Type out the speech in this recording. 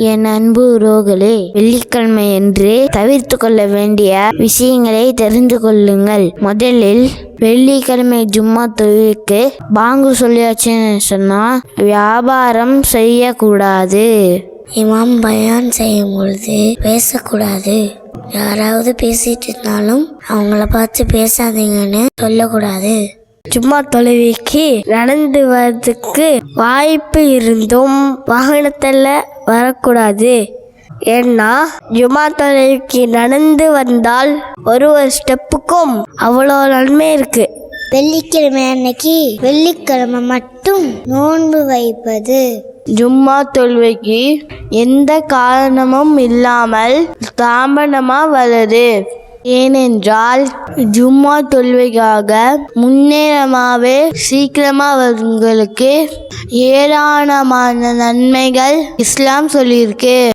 என் அன்பு உறவுகளே, வெள்ளிக்கிழமை என்று தவிர்த்து கொள்ள வேண்டிய விஷயங்களை தெரிந்து கொள்ளுங்கள். முதலில் வெள்ளிக்கிழமை ஜும்மா தொழுகைக்கு பாங்கு சொல்லியாச்சுன்னு சொன்னா வியாபாரம் செய்யக்கூடாது. இமாம் பயான் செய்யும் பொழுது பேசக்கூடாது. யாராவது பேசிட்டு இருந்தாலும் அவங்கள பார்த்து பேசாதீங்கன்னு சொல்லக்கூடாது. ஜும்மா தொழுகைக்கு நடந்து வரதுக்கு வாய்ப்பு இருந்தும் வாகனத்தில் வரக்கூடாது. ஏன்னா ஜும்மா தொழுகைக்கு நடந்து வந்தால் ஒரு ஸ்டெப்புக்கும் அவ்வளோ நன்மை இருக்கு. வெள்ளிக்கிழமை அன்னைக்கு வெள்ளிக்கிழமை மட்டும் நோன்பு வைப்பது. ஜும்மா தொழுகைக்கு எந்த காரணமும் இல்லாமல் தாமதமா வருது. ஏனென்றால் ஜும்மா தொழுகைக்காக முன்னேறமாவே சீக்கிரமா வருவங்களுக்கு ஏராளமான நன்மைகள் இஸ்லாம் சொல்லியிருக்கு.